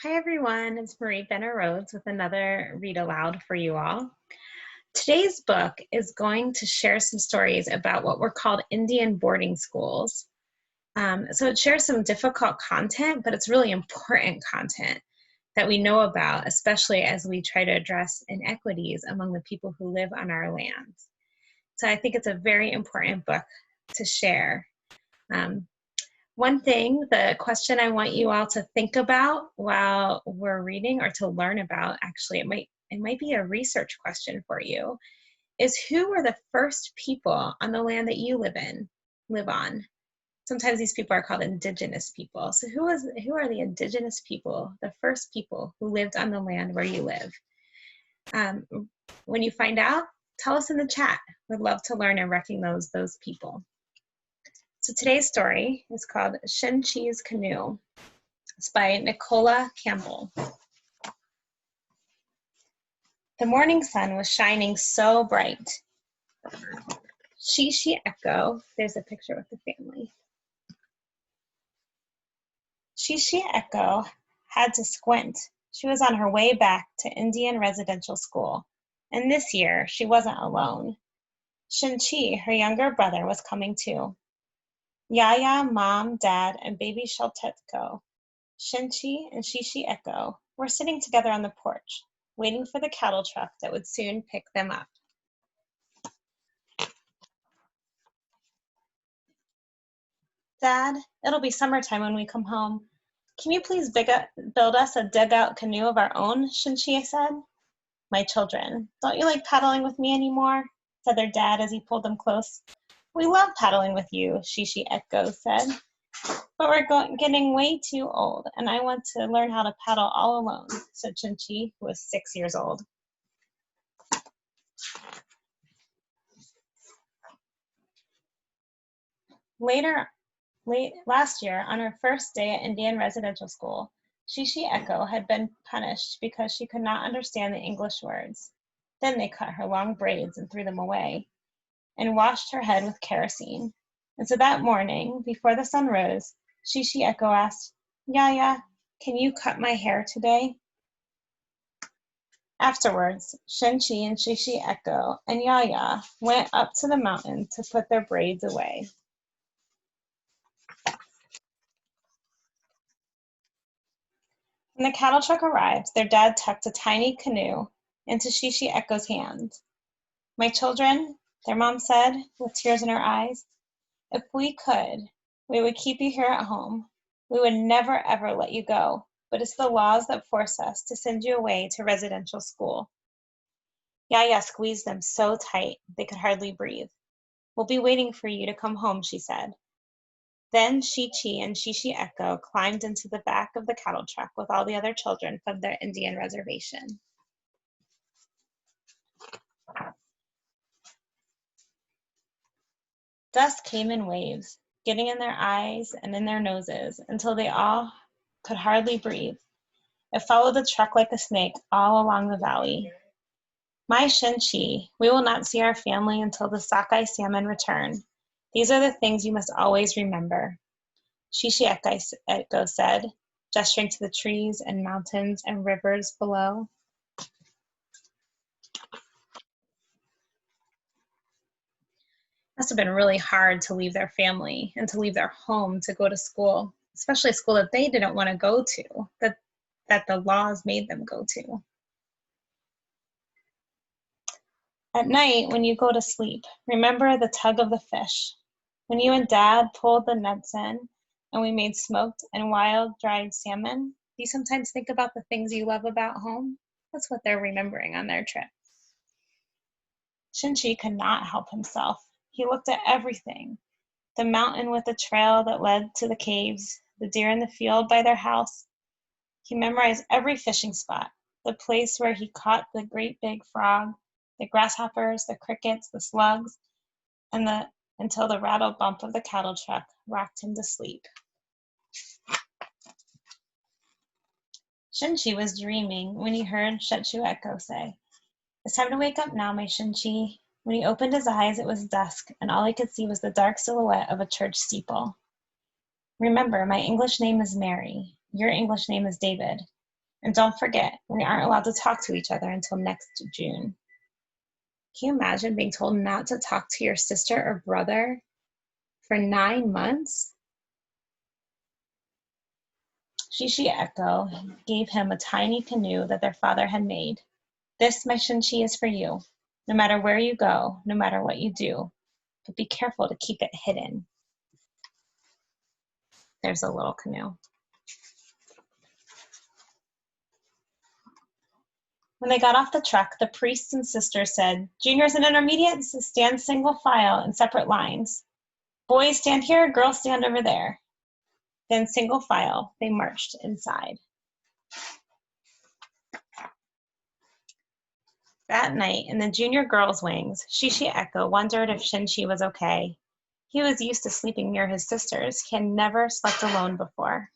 Hi everyone, it's Marie Benner-Rhoades with another Read Aloud for you all. Today's book is going to share some stories about what were called Indian boarding schools. So it shares some difficult content, but it's really important content that we know about, especially as we try to address inequities among the people who live on our lands. So I think it's a very important book to share. One thing, the question I want you all to think about while we're reading, or to learn about, actually, it might be a research question for you, is who were the first people on the land that you live on? Sometimes these people are called indigenous people. So who are the indigenous people, the first people who lived on the land where you live? When you find out, tell us in the chat. We'd love to learn and recognize those people. So today's story is called Shin-chi's Canoe. It's by Nicola Campbell. The morning sun was shining so bright. Shin-chi Echo, there's a picture with the family. Shin-chi Echo had to squint. She was on her way back to Indian residential school, and this year she wasn't alone. Shin-chi, her younger brother, was coming too. Yaya, Mom, Dad, and baby Shaltetko, Shin-chi and Shin-chi Echo, were sitting together on the porch, waiting for the cattle truck that would soon pick them up. Dad, it'll be summertime when we come home. Can you please build us a dugout canoe of our own, Shin-chi said. My children, don't you like paddling with me anymore? Said their dad as he pulled them close. We love paddling with you, Shin-chi Echo said. But we're getting way too old, and I want to learn how to paddle all alone, said Shin-chi, who was 6 years old. Last year, on her first day at Indian residential school, Shin-chi Echo had been punished because she could not understand the English words. Then they cut her long braids and threw them away, and washed her head with kerosene. And so that morning, before the sun rose, Shin-chi Echo asked, Yaya, can you cut my hair today? Afterwards, Shin-chi and Shin-chi Echo and Yaya went up to the mountain to put their braids away. When the cattle truck arrived, their dad tucked a tiny canoe into Shin-chi Echo's hand. My children, their mom said, with tears in her eyes, if we could, we would keep you here at home. We would never, ever let you go, but it's the laws that force us to send you away to residential school. Yaya squeezed them so tight they could hardly breathe. We'll be waiting for you to come home, she said. Then Shin-chi and Shin-chi Echo climbed into the back of the cattle truck with all the other children from their Indian reservation. Dust came in waves, getting in their eyes and in their noses until they all could hardly breathe. It followed the truck like a snake all along the valley. My Shin-chi, we will not see our family until the sockeye salmon return. These are the things you must always remember, Shin-chi Echo said, gesturing to the trees and mountains and rivers below. It must have been really hard to leave their family and to leave their home to go to school, especially a school that they didn't want to go to, that the laws made them go to. At night, when you go to sleep, remember the tug of the fish. When you and Dad pulled the nets in and we made smoked and wild dried salmon, do you sometimes think about the things you love about home? That's what they're remembering on their trip. Shin-chi could not help himself. He looked at everything. The mountain with the trail that led to the caves, the deer in the field by their house. He memorized every fishing spot, the place where he caught the great big frog, the grasshoppers, the crickets, the slugs, until the rattle bump of the cattle truck rocked him to sleep. Shin-chi was dreaming when he heard Shin-chi Echo say, It's time to wake up now, my Shin-chi. When he opened his eyes, it was dusk, and all he could see was the dark silhouette of a church steeple. Remember, my English name is Mary. Your English name is David. And don't forget, we aren't allowed to talk to each other until next June. Can you imagine being told not to talk to your sister or brother for 9 months? Shin-chi Echo gave him a tiny canoe that their father had made. This, my Shin-chi, is for you, no matter where you go, no matter what you do, but be careful to keep it hidden. There's a little canoe. When they got off the truck, the priests and sisters said, "Juniors and intermediates, stand single file in separate lines. Boys stand here, girls stand over there." Then single file, they marched inside. That night, in the junior girls' wings, Shin-chi Echo wondered if Shin-chi was okay. He was used to sleeping near his sisters. He had never slept alone before.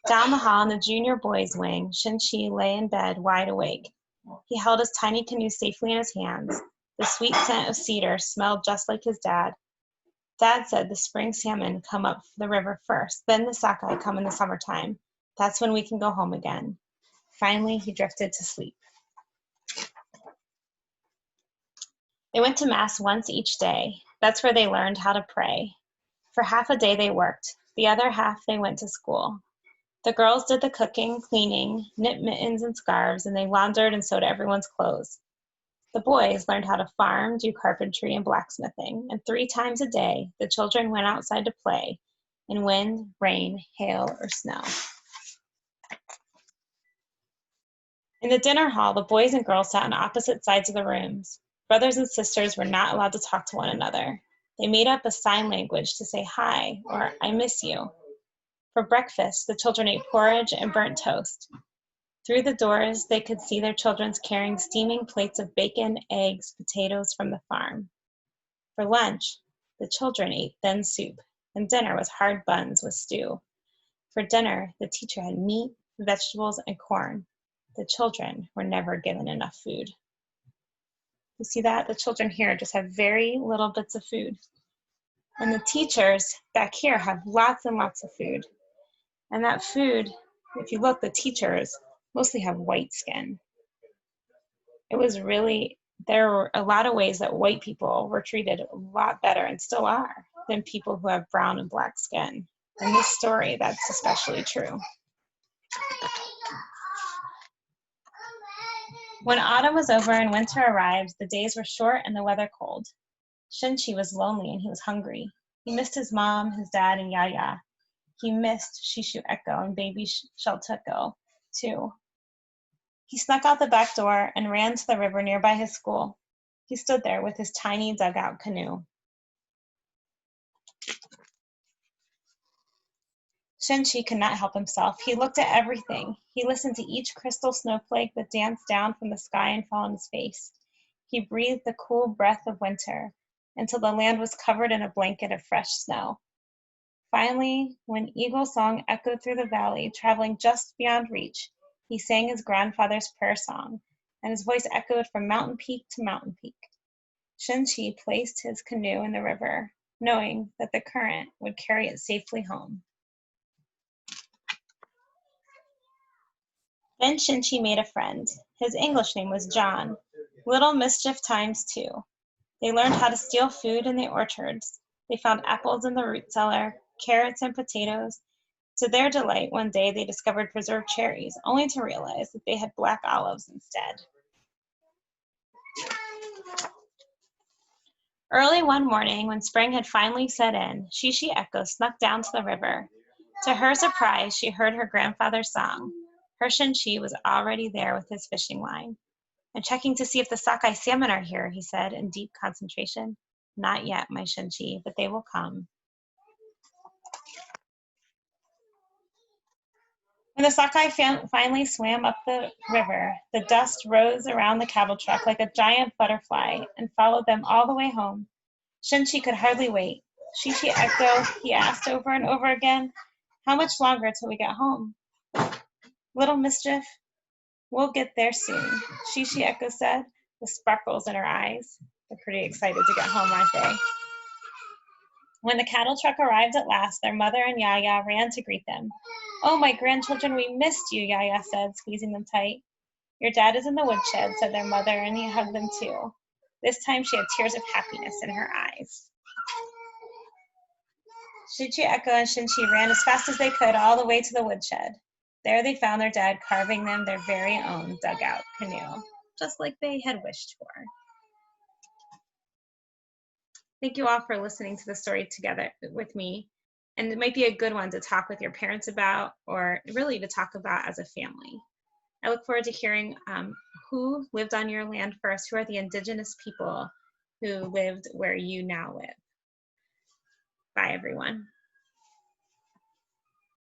Down the hall in the junior boys' wing, Shin-chi lay in bed, wide awake. He held his tiny canoe safely in his hands. The sweet scent of cedar smelled just like his dad. Dad said the spring salmon come up the river first, then the sockeye come in the summertime. That's when we can go home again. Finally, he drifted to sleep. They went to Mass once each day. That's where they learned how to pray. For half a day they worked. The other half they went to school. The girls did the cooking, cleaning, knit mittens and scarves, and they laundered and sewed everyone's clothes. The boys learned how to farm, do carpentry, and blacksmithing, and 3 times a day, the children went outside to play in wind, rain, hail, or snow. In the dinner hall, the boys and girls sat on opposite sides of the rooms. Brothers and sisters were not allowed to talk to one another. They made up a sign language to say hi or I miss you. For breakfast, the children ate porridge and burnt toast. Through the doors, they could see their children carrying steaming plates of bacon, eggs, potatoes from the farm. For lunch, the children ate thin soup, and dinner was hard buns with stew. For dinner, the teacher had meat, vegetables, and corn. The children were never given enough food. You see that? The children here just have very little bits of food. And the teachers back here have lots and lots of food. And that food, if you look, the teachers mostly have white skin. There were a lot of ways that white people were treated a lot better and still are than people who have brown and black skin. In this story, that's especially true. When autumn was over and winter arrived, the days were short and the weather cold. Shin-chi was lonely and he was hungry. He missed his mom, his dad, and Yaya. He missed Shishu Echo and baby Sheltuko, too. He snuck out the back door and ran to the river nearby his school. He stood there with his tiny dugout canoe. Shin-chi could not help himself. He looked at everything. He listened to each crystal snowflake that danced down from the sky and fell on his face. He breathed the cool breath of winter until the land was covered in a blanket of fresh snow. Finally, when eagle song echoed through the valley, traveling just beyond reach, he sang his grandfather's prayer song, and his voice echoed from mountain peak to mountain peak. Shin-chi placed his canoe in the river, knowing that the current would carry it safely home. Then Shin-chi made a friend. His English name was John. Little mischief times 2. They learned how to steal food in the orchards. They found apples in the root cellar, carrots and potatoes. To their delight, one day they discovered preserved cherries, only to realize that they had black olives instead. Early one morning, when spring had finally set in, Shin-chi Echo snuck down to the river. To her surprise, she heard her grandfather's song. Her Shin-chi was already there with his fishing line. "I'm checking to see if the sockeye salmon are here," he said in deep concentration. "Not yet, my Shin-chi, but they will come." When the sockeye finally swam up the river, the dust rose around the cattle truck like a giant butterfly and followed them all the way home. Shin-chi could hardly wait. "Shin-chi Echo," he asked over and over again, "how much longer till we get home?" "Little mischief, we'll get there soon," Shin-chi Echo said, with sparkles in her eyes. They're pretty excited to get home, aren't they? When the cattle truck arrived at last, their mother and Yaya ran to greet them. "Oh, my grandchildren, we missed you," Yaya said, squeezing them tight. "Your dad is in the woodshed," said their mother, and he hugged them too. This time she had tears of happiness in her eyes. Shin-chi, Echo, and Shin-chi ran as fast as they could all the way to the woodshed. There they found their dad carving them their very own dugout canoe, just like they had wished for. Thank you all for listening to the story together with me. And it might be a good one to talk with your parents about, or really to talk about as a family. I look forward to hearing who lived on your land first, who are the indigenous people who lived where you now live. Bye, everyone.